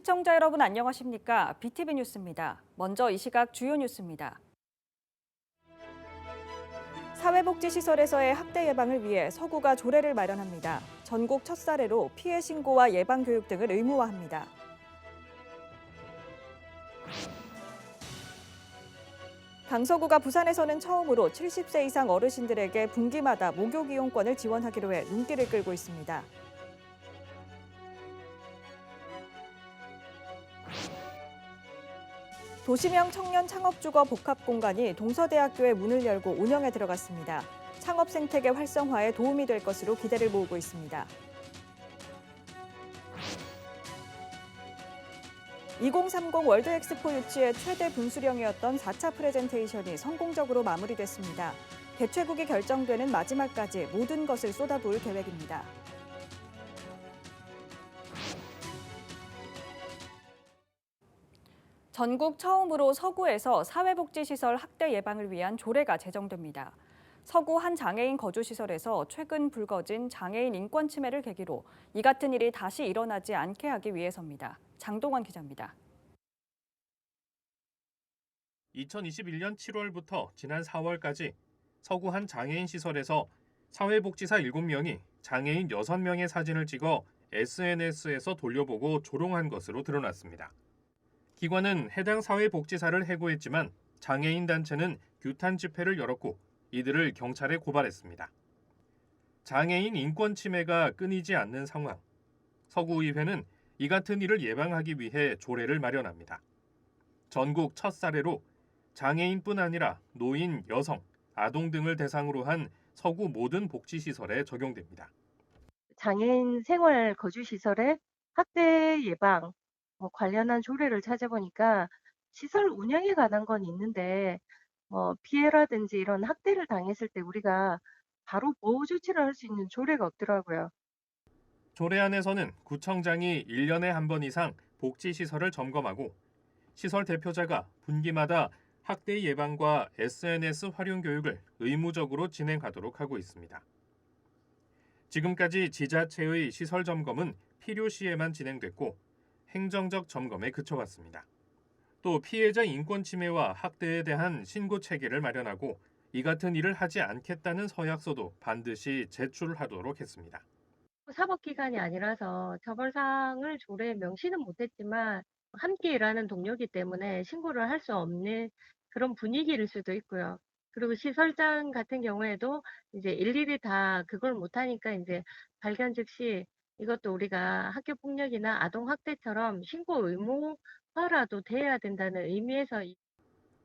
시청자 여러분 안녕하십니까? BTV 뉴스입니다. 먼저 이 시각 주요 뉴스입니다. 사회복지시설에서의 학대 예방을 위해 서구가 조례를 마련합니다. 전국 첫 사례로 피해 신고와 예방 교육 등을 의무화합니다. 강서구가 부산에서는 처음으로 70세 이상 어르신들에게 분기마다 목욕 이용권을 지원하기로 해 눈길을 끌고 있습니다. 도시명 청년 창업주거 복합공간이 동서대학교의 문을 열고 운영에 들어갔습니다. 창업 생태계 활성화에 도움이 될 것으로 기대를 모으고 있습니다. 2030 월드 엑스포 유치의 최대 분수령이었던 4차 프레젠테이션이 성공적으로 마무리됐습니다. 개최국이 결정되는 마지막까지 모든 것을 쏟아부을 계획입니다. 전국 처음으로 서구에서 사회복지시설 학대 예방을 위한 조례가 제정됩니다. 서구 한 장애인 거주시설에서 최근 불거진 장애인 인권 침해를 계기로 이 같은 일이 다시 일어나지 않게 하기 위해서입니다. 장동원 기자입니다. 2021년 7월부터 지난 4월까지 서구 한 장애인 시설에서 사회복지사 7명이 장애인 6명의 사진을 찍어 SNS에서 돌려보고 조롱한 것으로 드러났습니다. 기관은 해당 사회복지사를 해고했지만 장애인 단체는 규탄 집회를 열었고 이들을 경찰에 고발했습니다. 장애인 인권 침해가 끊이지 않는 상황. 서구의회는 이 같은 일을 예방하기 위해 조례를 마련합니다. 전국 첫 사례로 장애인뿐 아니라 노인, 여성, 아동 등을 대상으로 한 서구 모든 복지시설에 적용됩니다. 장애인 생활 거주시설의 학대 예방 관련한 조례를 찾아보니까 시설 운영에 관한 건 있는데 피해라든지 이런 학대를 당했을 때 우리가 바로 보호 조치를 할 수 있는 조례가 없더라고요. 조례안에서는 구청장이 1년에 한 번 이상 복지시설을 점검하고 시설 대표자가 분기마다 학대 예방과 SNS 활용 교육을 의무적으로 진행하도록 하고 있습니다. 지금까지 지자체의 시설 점검은 필요시에만 진행됐고 행정적 점검에 그쳐왔습니다. 또 피해자 인권 침해와 학대에 대한 신고 체계를 마련하고 이 같은 일을 하지 않겠다는 서약서도 반드시 제출하도록 했습니다. 사법기관이 아니라서 처벌사항을 조례에 명시는 못했지만 함께 일하는 동료이기 때문에 신고를 할 수 없는 그런 분위기일 수도 있고요. 그리고 시설장 같은 경우에도 이제 일일이 다 그걸 못하니까 이제 발견 즉시 이것도 우리가 학교 폭력이나 아동 학대처럼 신고 의무화라도 돼야 된다는 의미에서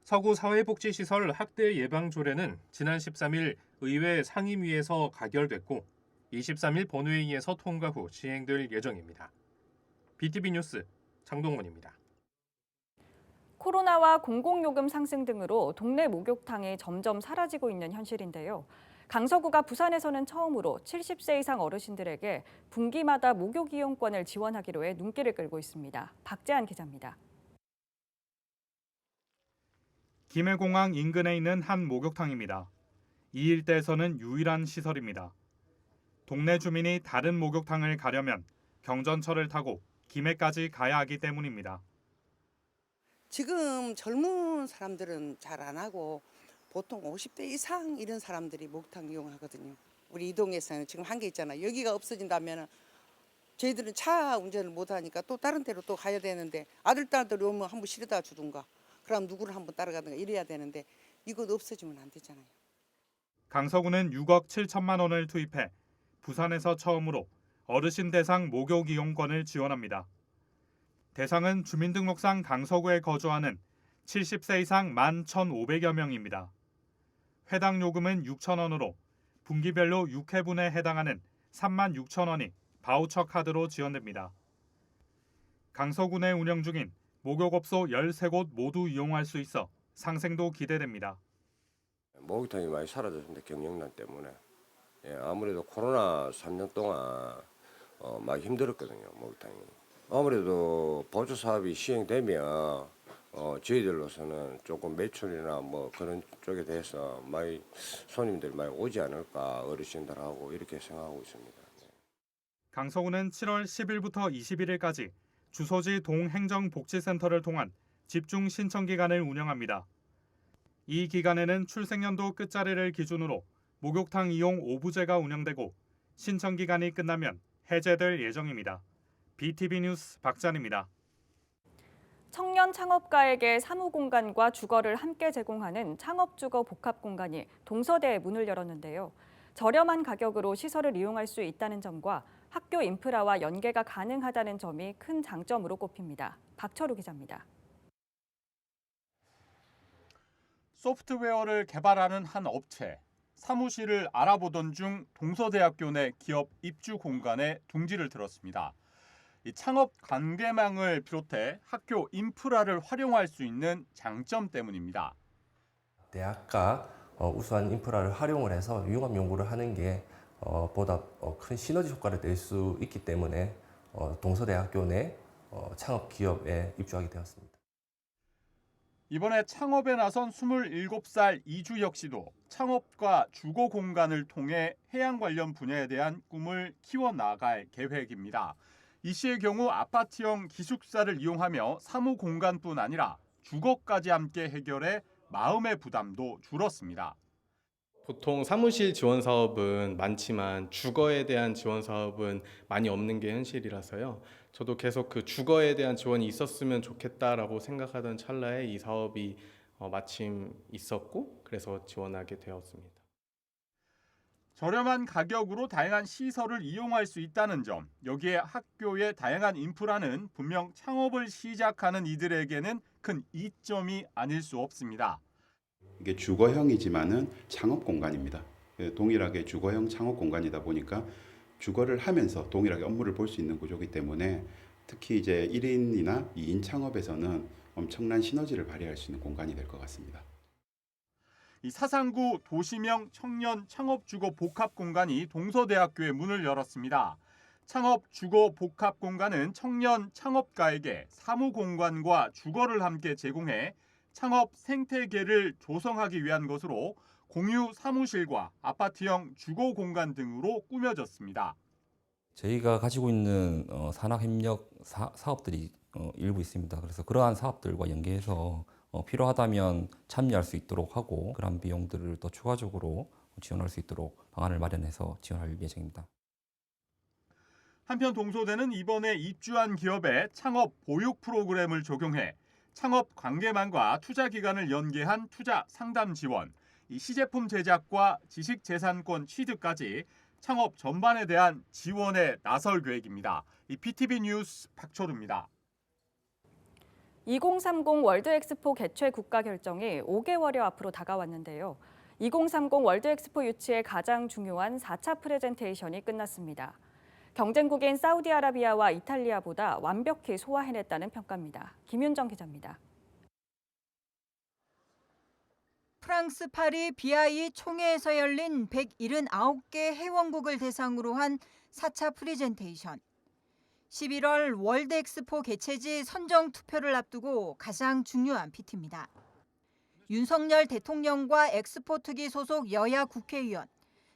서구 사회복지시설 학대 예방 조례는 지난 13일 의회 상임위에서 가결됐고 23일 본회의에서 통과 후 시행될 예정입니다. BTV 뉴스 장동원입니다. 코로나와 공공요금 상승 등으로 동네 목욕탕이 점점 사라지고 있는 현실인데요. 강서구가 부산에서는 처음으로 70세 이상 어르신들에게 분기마다 목욕 이용권을 지원하기로 해 눈길을 끌고 있습니다. 박재한 기자입니다. 김해공항 인근에 있는 한 목욕탕입니다. 이 일대에서는 유일한 시설입니다. 동네 주민이 다른 목욕탕을 가려면 경전철을 타고 김해까지 가야 하기 때문입니다. 지금 젊은 사람들은 잘 안 하고 보통 50대 이상 이런 사람들이 목욕탕 이용하거든요. 우리 이동에서는 지금 한 개 있잖아요. 여기가 없어진다면 저희들은 차 운전을 못 하니까 또 다른 데로 또 가야 되는데 아들, 딸들이 오면 한번 실어다 주든가 그럼 누구를 한번 따라가든가 이래야 되는데 이것 없어지면 안 되잖아요. 강서구는 6억 7천만 원을 투입해 부산에서 처음으로 어르신 대상 목욕 이용권을 지원합니다. 대상은 주민등록상 강서구에 거주하는 70세 이상 11,500여 명입니다. 회당 요금은 6천 원으로 분기별로 6회분에 해당하는 3만 6천 원이 바우처 카드로 지원됩니다. 강서구 내 운영 중인 목욕업소 13곳 모두 이용할 수 있어 상생도 기대됩니다. 목욕탕이 많이 사라졌습니다. 경영난 때문에. 아무래도 코로나 3년 동안 많이 힘들었거든요. 목욕탕이. 아무래도 보조 사업이 시행되면 저희들로서는 조금 매출이나 뭐 그런 쪽에 대해서 많이 손님들이 많이 오지 않을까 어르신들하고 이렇게 생각하고 있습니다. 강서구는 7월 10일부터 21일까지 주소지 동행정복지센터를 통한 집중 신청 기간을 운영합니다. 이 기간에는 출생연도 끝자리를 기준으로 목욕탕 이용 5부제가 운영되고 신청 기간이 끝나면 해제될 예정입니다. BTV 뉴스 박찬입니다. 청년 창업가에게 사무공간과 주거를 함께 제공하는 창업주거 복합공간이 동서대에 문을 열었는데요. 저렴한 가격으로 시설을 이용할 수 있다는 점과 학교 인프라와 연계가 가능하다는 점이 큰 장점으로 꼽힙니다. 박철우 기자입니다. 소프트웨어를 개발하는 한 업체, 사무실을 알아보던 중 동서대학교 내 기업 입주 공간에 둥지를 들었습니다. 이 창업 관계망을 비롯해 학교 인프라를 활용할 수 있는 장점 때문입니다. 대학과 우수한 인프라를 활용을 해서 융합 연구를 하는 게 보다 큰 시너지 효과를 낼 수 있기 때문에 동서대학교 내 창업 기업에 입주하게 되었습니다. 이번에 창업에 나선 27살 이주혁 씨도 창업과 주거 공간을 통해 해양 관련 분야에 대한 꿈을 키워나갈 계획입니다. 이 씨의 경우 아파트형 기숙사를 이용하며 사무 공간뿐 아니라 주거까지 함께 해결해 마음의 부담도 줄었습니다. 보통 사무실 지원 사업은 많지만 주거에 대한 지원 사업은 많이 없는 게 현실이라서요. 저도 계속 그 주거에 대한 지원이 있었으면 좋겠다라고 생각하던 찰나에 이 사업이 마침 있었고 그래서 지원하게 되었습니다. 저렴한 가격으로 다양한 시설을 이용할 수 있다는 점, 여기에 학교의 다양한 인프라는 분명 창업을 시작하는 이들에게는 큰 이점이 아닐 수 없습니다. 이게 주거형이지만은 창업 공간입니다. 동일하게 주거형 창업 공간이다 보니까 주거를 하면서 동일하게 업무를 볼 수 있는 구조이기 때문에 특히 이제 1인이나 2인 창업에서는 엄청난 시너지를 발휘할 수 있는 공간이 될 것 같습니다. 이 사상구 도시명 청년 창업주거 복합공간이 동서대학교에 문을 열었습니다. 창업주거 복합공간은 청년 창업가에게 사무공간과 주거를 함께 제공해 창업 생태계를 조성하기 위한 것으로 공유 사무실과 아파트형 주거 공간 등으로 꾸며졌습니다. 저희가 가지고 있는 산학협력 사업들이 일부 있습니다. 그래서 그러한 사업들과 연계해서 필요하다면 참여할 수 있도록 하고 그런 비용들을 또 추가적으로 지원할 수 있도록 방안을 마련해서 지원할 예정입니다. 한편 동서대는 이번에 입주한 기업에 창업 보육 프로그램을 적용해 창업 관계망과 투자 기관을 연계한 투자 상담 지원, 이 시제품 제작과 지식재산권 취득까지 창업 전반에 대한 지원에 나설 계획입니다. 이 BTV 뉴스 박철우입니다. 2030 월드엑스포 개최 국가 결정이 5개월여 앞으로 다가왔는데요. 2030 월드엑스포 유치의 가장 중요한 4차 프레젠테이션이 끝났습니다. 경쟁국인 사우디아라비아와 이탈리아보다 완벽히 소화해냈다는 평가입니다. 김윤정 기자입니다. 프랑스 파리 BI 총회에서 열린 179개 회원국을 대상으로 한 4차 프레젠테이션. 11월 월드엑스포 개최지 선정 투표를 앞두고 가장 중요한 PT입니다. 윤석열 대통령과 엑스포특위 소속 여야 국회의원,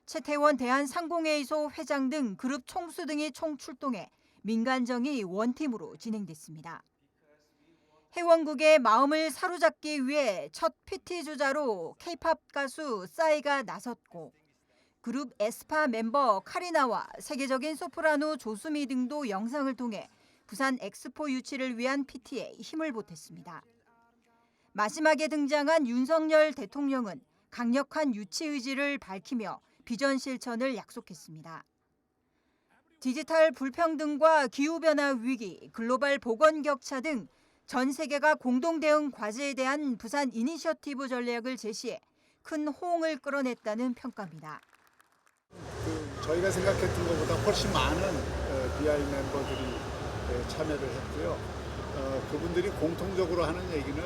최태원 대한상공회의소 회장 등 그룹 총수 등이 총출동해 민간정이 원팀으로 진행됐습니다. 회원국의 마음을 사로잡기 위해 첫 PT 주자로 K-팝 가수 싸이가 나섰고 그룹 에스파 멤버 카리나와 세계적인 소프라노 조수미 등도 영상을 통해 부산 엑스포 유치를 위한 PT에 힘을 보탰습니다. 마지막에 등장한 윤석열 대통령은 강력한 유치 의지를 밝히며 비전 실천을 약속했습니다. 디지털 불평등과 기후변화 위기, 글로벌 보건 격차 등 전 세계가 공동 대응 과제에 대한 부산 이니셔티브 전략을 제시해 큰 호응을 끌어냈다는 평가입니다. 저희가 생각했던 것보다 훨씬 많은 BI 멤버들이 참여를 했고요. 그분들이 공통적으로 하는 얘기는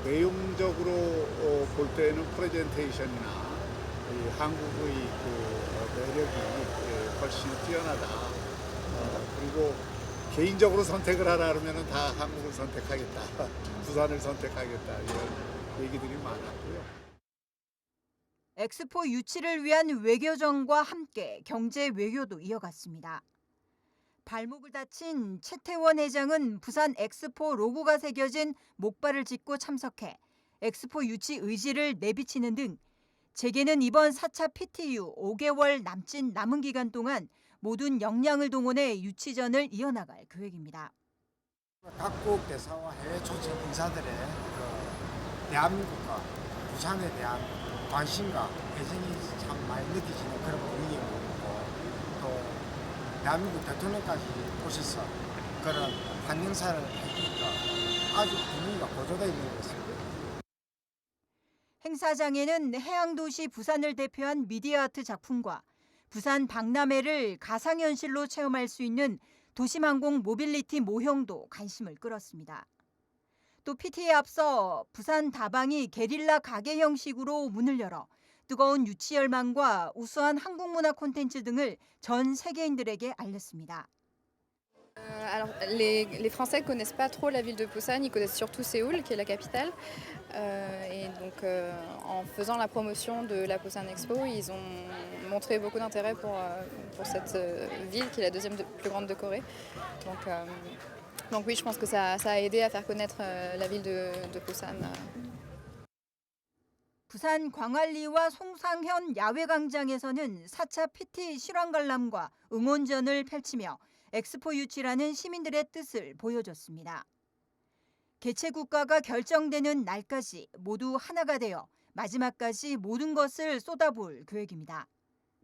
내용적으로 볼 때는 프레젠테이션이나 한국의 그 매력이 훨씬 뛰어나다. 그리고 개인적으로 선택을 하라 그러면 다 한국을 선택하겠다. 부산을 선택하겠다. 이런 얘기들이 많았고요. 엑스포 유치를 위한 외교정과 함께 경제 외교도 이어갔습니다. 발목을 다친 최태원 회장은 부산 엑스포 로고가 새겨진 목발을 짚고 참석해 엑스포 유치 의지를 내비치는 등 재계는 이번 4차 PTU 5개월 남은 기간 동안 모든 역량을 동원해 유치전을 이어나갈 계획입니다. 각국 대사와 해외 초청 인사들의 대한민국과 부산에 대한 관심과 애정이 참 많이 느껴지는 그런 분위기인 것 같고, 또 대한민국 대통령까지 오셔서 그런 환영사를 해주니까 아주 분위기가 고조되어 있는 것 같습니다. 행사장에는 해양도시 부산을 대표한 미디어 아트 작품과 부산 박람회를 가상현실로 체험할 수 있는 도심항공 모빌리티 모형도 관심을 끌었습니다. 또 PT에 앞서 부산 다방이 게릴라 가게 형식으로 문을 열어 뜨거운 유치 열망과 우수한 한국 문화 콘텐츠 등을 전 세계인들에게 알렸습니다. Alors, les Français connaissent pas trop la ville de Busan, ils connaissent surtout Séoul, qui est la capitale. Et donc, en faisant la promotion de la Busan Expo, ils ont montré beaucoup d'intérêt pour cette ville, qui est la deuxième plus grande de Corée. Donc oui, je pense que ça a aidé à faire connaître la ville de Busan. 부산 광안리와 송상현 야외광장에서는 4차 PT 실황관람과 응원전을 펼치며 엑스포 유치라는 시민들의 뜻을 보여줬습니다. 개최 국가가 결정되는 날까지 모두 하나가 되어 마지막까지 모든 것을 쏟아부을 계획입니다.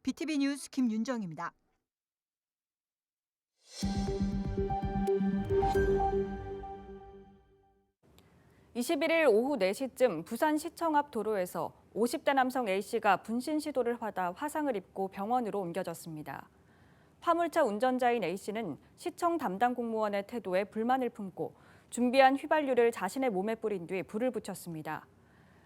BTV 뉴스 김윤정입니다. (21일) 오후 4시쯤 부산시청 앞 도로에서 50대 남성 A씨가 분신 시도를 하다 화상을 입고 병원으로 옮겨졌습니다. 화물차 운전자인 A씨는 시청 담당 공무원의 태도에 불만을 품고 준비한 휘발유를 자신의 몸에 뿌린 뒤 불을 붙였습니다.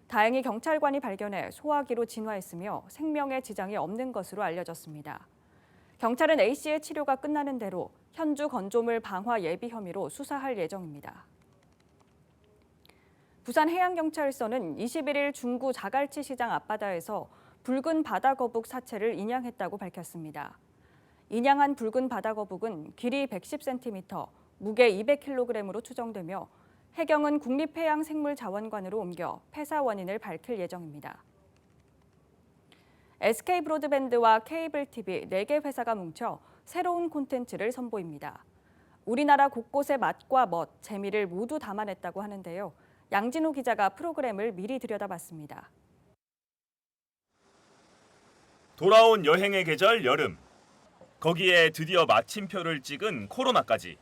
다행히 경찰관이 발견해 소화기로 진화했으며 생명에 지장이 없는 것으로 알려졌습니다. 경찰은 A씨의 치료가 끝나는 대로 현주 건조물 방화 예비 혐의로 수사할 예정입니다. 부산해양경찰서는 21일 중구 자갈치 시장 앞바다에서 붉은 바다거북 사체를 인양했다고 밝혔습니다. 인양한 붉은 바다거북은 길이 110cm, 무게 200kg으로 추정되며 해경은 국립해양생물자원관으로 옮겨 폐사 원인을 밝힐 예정입니다. SK브로드밴드와 케이블TV 4개 회사가 뭉쳐 새로운 콘텐츠를 선보입니다. 우리나라 곳곳의 맛과 멋, 재미를 모두 담아냈다고 하는데요. 양진호 기자가 프로그램을 미리 들여다봤습니다. 돌아온 여행의 계절 여름. 거기에 드디어 마침표를 찍은 코로나까지.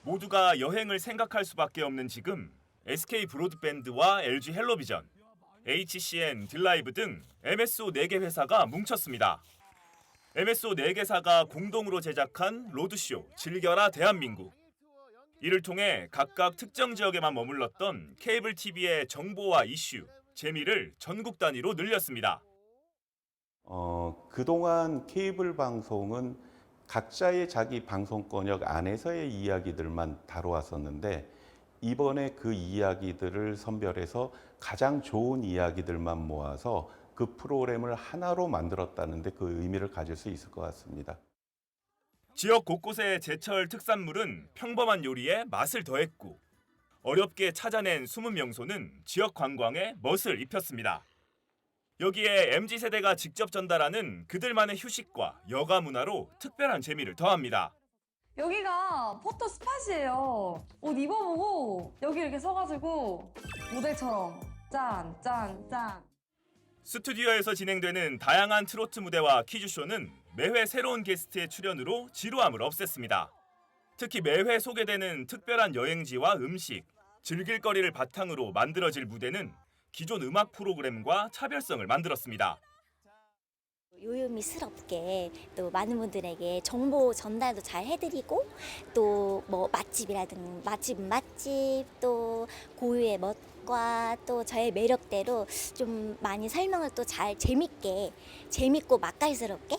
모두가 여행을 생각할 수밖에 없는 지금 SK 브로드밴드와 LG 헬로비전, HCN, 딜라이브 등 MSO 4개 회사가 뭉쳤습니다. MSO 4개사가 공동으로 제작한 로드쇼 즐겨라 대한민국. 이를 통해 각각 특정 지역에만 머물렀던 케이블 TV의 정보와 이슈, 재미를 전국 단위로 늘렸습니다. 그동안 케이블 방송은 각자의 자기 방송권역 안에서의 이야기들만 다뤄왔었는데 이번에 그 이야기들을 선별해서 가장 좋은 이야기들만 모아서 그 프로그램을 하나로 만들었다는 데 그 의미를 가질 수 있을 것 같습니다. 지역 곳곳의 제철 특산물은 평범한 요리에 맛을 더했고 어렵게 찾아낸 숨은 명소는 지역 관광에 멋을 입혔습니다. 여기에 MZ세대가 직접 전달하는 그들만의 휴식과 여가 문화로 특별한 재미를 더합니다. 여기가 포토 스팟이에요. 옷 입어보고 여기 이렇게 서가지고 모델처럼 짠, 짠, 짠. 스튜디오에서 진행되는 다양한 트로트 무대와 퀴즈쇼는 매회 새로운 게스트의 출연으로 지루함을 없앴습니다. 특히 매회 소개되는 특별한 여행지와 음식, 즐길 거리를 바탕으로 만들어질 무대는 기존 음악 프로그램과 차별성을 만들었습니다. 요요미스럽게 또 많은 분들에게 정보 전달도 잘 해드리고 또 뭐 맛집이라든 맛집은 맛집 또 고유의 멋과 또 저의 매력대로 좀 많이 설명을 또 잘 재밌고 맛깔스럽게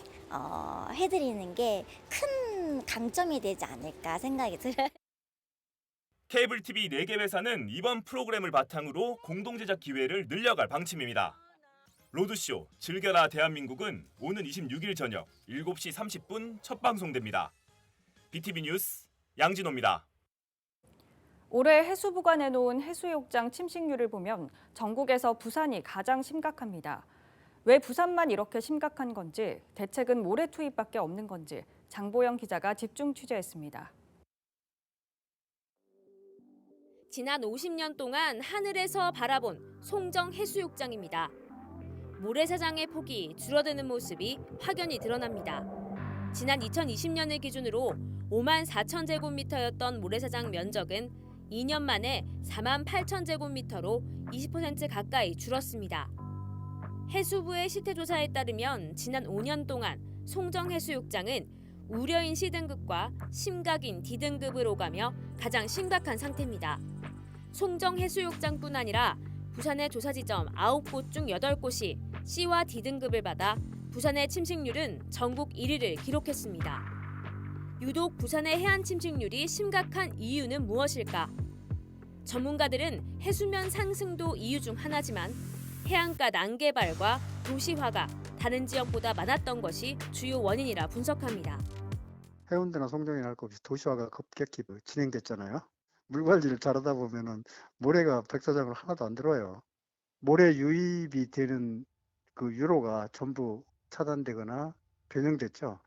해드리는 게 큰 강점이 되지 않을까 생각이 들어요. 케이블 TV 4개 회사는 이번 프로그램을 바탕으로 공동 제작 기회를 늘려갈 방침입니다. 로드쇼 즐겨라 대한민국은 오는 26일 저녁 7시 30분 첫 방송됩니다. BTV 뉴스 양진호입니다. 올해 해수부가 내놓은 해수욕장 침식률을 보면 전국에서 부산이 가장 심각합니다. 왜 부산만 이렇게 심각한 건지, 대책은 모래 투입밖에 없는 건지 장보영 기자가 집중 취재했습니다. 지난 50년 동안 하늘에서 바라본 송정 해수욕장입니다. 모래사장의 폭이 줄어드는 모습이 확연히 드러납니다. 지난 2020년을 기준으로 5만 4천 제곱미터였던 모래사장 면적은 2년 만에 4만 8천 제곱미터로 20% 가까이 줄었습니다. 해수부의 실태조사에 따르면 지난 5년 동안 송정해수욕장은 우려인 C등급과 심각인 D등급을 오가며 가장 심각한 상태입니다. 송정해수욕장뿐 아니라 부산의 조사지점 9곳 중 8곳이 C와 D등급을 받아 부산의 침식률은 전국 1위를 기록했습니다. 유독 부산의 해안 침식률이 심각한 이유는 무엇일까? 전문가들은 해수면 상승도 이유 중 하나지만 해안가 난개발과 도시화가 다른 지역보다 많았던 것이 주요 원인이라 분석합니다. 해운대나 송정이나 할 것 없이 도시화가 급격히 진행됐잖아요. 물 관리를 잘하다 보면은 모래가 백사장으로 하나도 안 들어와요. 모래 유입이 되는 그 유로가 전부 차단되거나 변형됐죠.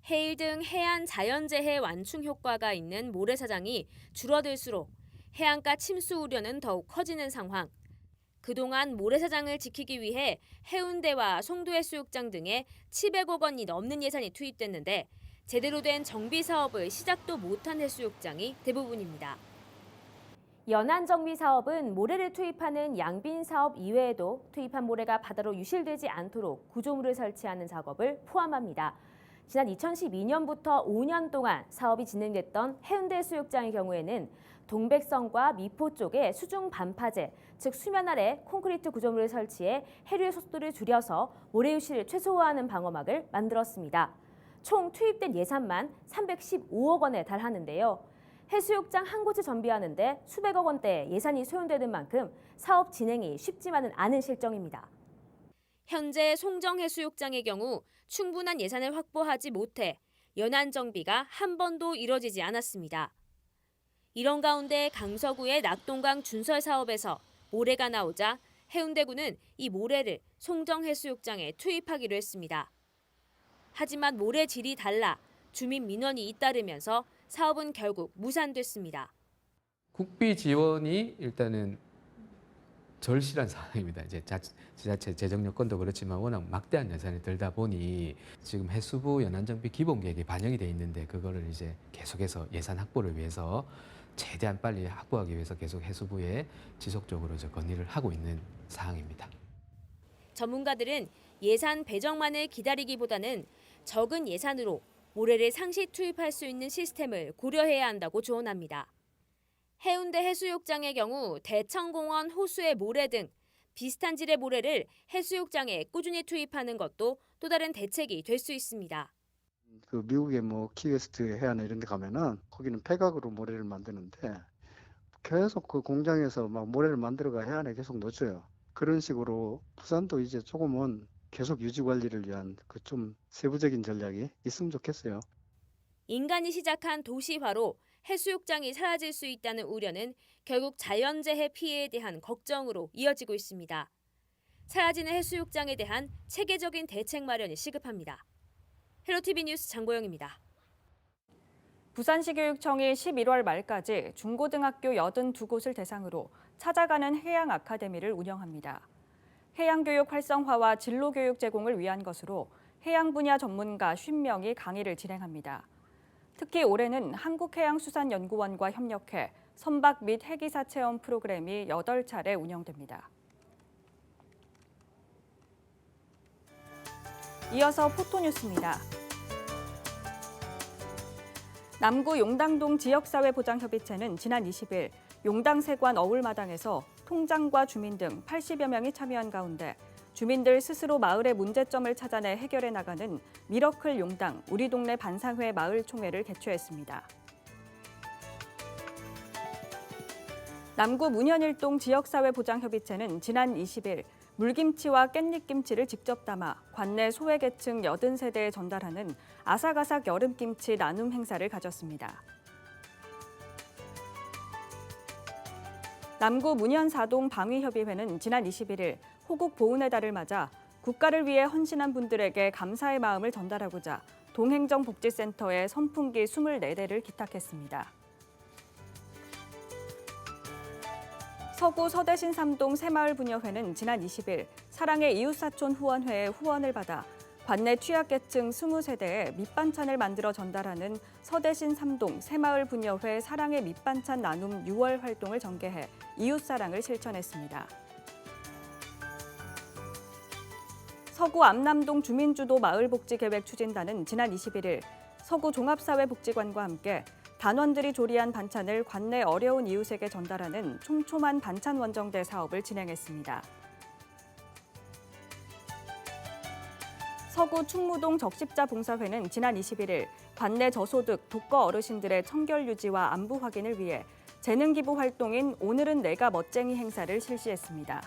해일 등 해안 자연재해 완충 효과가 있는 모래사장이 줄어들수록 해안가 침수 우려는 더욱 커지는 상황. 그동안 모래사장을 지키기 위해 해운대와 송도해수욕장 등에 700억 원이 넘는 예산이 투입됐는데 제대로 된 정비 사업을 시작도 못한 해수욕장이 대부분입니다. 연안 정비 사업은 모래를 투입하는 양빈 사업 이외에도 투입한 모래가 바다로 유실되지 않도록 구조물을 설치하는 작업을 포함합니다. 지난 2012년부터 5년 동안 사업이 진행됐던 해운대 해수욕장의 경우에는 동백섬과 미포 쪽에 수중 반파제, 즉 수면 아래 콘크리트 구조물을 설치해 해류의 속도를 줄여서 모래 유실을 최소화하는 방어막을 만들었습니다. 총 투입된 예산만 315억 원에 달하는데요. 해수욕장 한 곳을 정비하는데 수백억 원대 예산이 소요되는 만큼 사업 진행이 쉽지만은 않은 실정입니다. 현재 송정해수욕장의 경우 충분한 예산을 확보하지 못해 연안 정비가 한 번도 이뤄지지 않았습니다. 이런 가운데 강서구의 낙동강 준설 사업에서 모래가 나오자 해운대구는 이 모래를 송정해수욕장에 투입하기로 했습니다. 하지만 모래 질이 달라 주민 민원이 잇따르면서 사업은 결국 무산됐습니다. 국비 지원이 일단은 절실한 상황입니다. 이제 지자체 재정 여건도 그렇지만 워낙 막대한 예산이 들다 보니 지금 해수부 연안정비 기본계획에 반영이 돼 있는데 그거를 이제 계속해서 예산 확보를 위해서 최대한 빨리 확보하기 위해서 계속 해수부에 지속적으로 건의를 하고 있는 상황입니다. 전문가들은 예산 배정만을 기다리기보다는 적은 예산으로 모래를 상시 투입할 수 있는 시스템을 고려해야 한다고 조언합니다. 해운대 해수욕장의 경우 대청공원 호수의 모래 등 비슷한 질의 모래를 해수욕장에 꾸준히 투입하는 것도 또 다른 대책이 될 수 있습니다. 그 미국의 키웨스트 해안 이런 데 가면은 거기는 폐각으로 모래를 만드는데 계속 그 공장에서 막 모래를 만들어가 해안에 계속 넣어줘요. 그런 식으로 부산도 이제 조금은 계속 유지 관리를 위한 그 좀 세부적인 전략이 있으면 좋겠어요. 인간이 시작한 도시화로 해수욕장이 사라질 수 있다는 우려는 결국 자연재해 피해에 대한 걱정으로 이어지고 있습니다. 사라지는 해수욕장에 대한 체계적인 대책 마련이 시급합니다. 헬로티비 뉴스 장보영입니다. 부산시교육청이 11월 말까지 중고등학교 82곳을 대상으로 찾아가는 해양 아카데미를 운영합니다. 해양교육 활성화와 진로교육 제공을 위한 것으로 해양 분야 전문가 50명이 강의를 진행합니다. 특히 올해는 한국해양수산연구원과 협력해 선박 및 해기사 체험 프로그램이 8차례 운영됩니다. 이어서 포토뉴스입니다. 남구 용당동 지역사회보장협의체는 지난 20일 용당세관 어울마당에서 통장과 주민 등 80여 명이 참여한 가운데 주민들 스스로 마을의 문제점을 찾아내 해결해 나가는 미러클 용당 우리 동네 반상회 마을 총회를 개최했습니다. 남구 문현일동 지역사회보장협의체는 지난 20일 물김치와 깻잎김치를 직접 담아 관내 소외계층 80세대에 전달하는 아삭아삭 여름김치 나눔 행사를 가졌습니다. 남구 문현사동 방위협의회는 지난 21일 호국 보훈의 달을 맞아 국가를 위해 헌신한 분들에게 감사의 마음을 전달하고자 동행정복지센터에 선풍기 24대를 기탁했습니다. 서구 서대신 3동 새마을부녀회는 지난 20일 사랑의 이웃사촌 후원회의 후원을 받아 관내 취약계층 20세대에 밑반찬을 만들어 전달하는 서대신 3동 새마을부녀회 사랑의 밑반찬 나눔 6월 활동을 전개해 이웃사랑을 실천했습니다. 서구 암남동 주민주도 마을복지계획 추진단은 지난 21일 서구 종합사회복지관과 함께 단원들이 조리한 반찬을 관내 어려운 이웃에게 전달하는 촘촘한 반찬 원정대 사업을 진행했습니다. 서구 충무동 적십자 봉사회는 지난 21일 관내 저소득 독거 어르신들의 청결 유지와 안부 확인을 위해 재능 기부 활동인 오늘은 내가 멋쟁이 행사를 실시했습니다.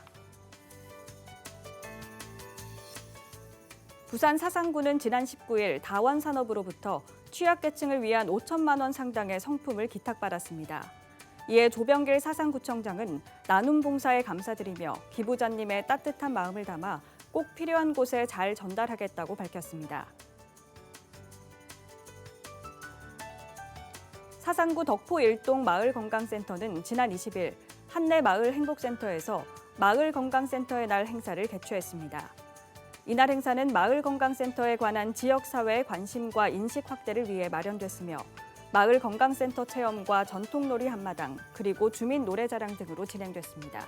부산 사상구는 지난 19일 다원산업으로부터 취약계층을 위한 5천만 원 상당의 성품을 기탁받았습니다. 이에 조병길 사상구청장은 나눔 봉사에 감사드리며 기부자님의 따뜻한 마음을 담아 꼭 필요한 곳에 잘 전달하겠다고 밝혔습니다. 사상구 덕포 1동 마을건강센터는 지난 20일 한내 마을행복센터에서 마을건강센터의 날 행사를 개최했습니다. 이날 행사는 마을건강센터에 관한 지역사회의 관심과 인식 확대를 위해 마련됐으며 마을건강센터 체험과 전통놀이 한마당, 그리고 주민 노래자랑 등으로 진행됐습니다.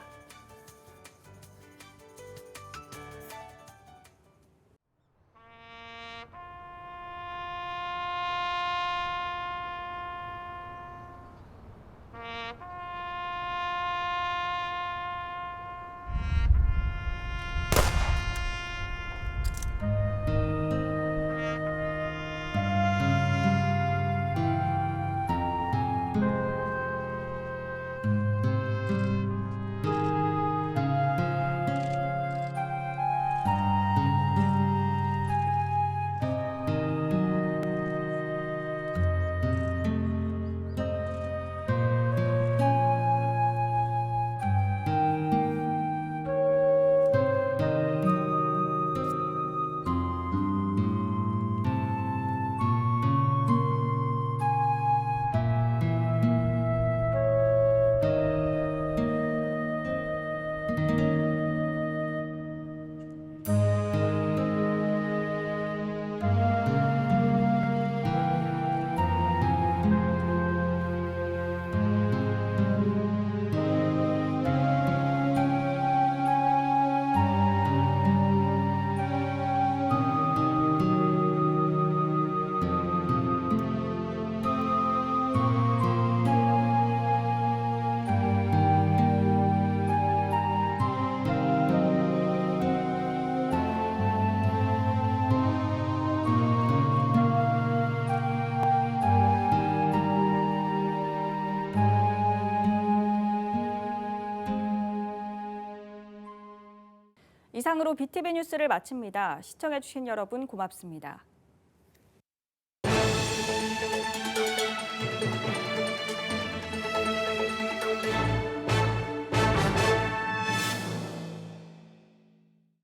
이상으로 BTV 뉴스를 마칩니다. 시청해주신 여러분 고맙습니다.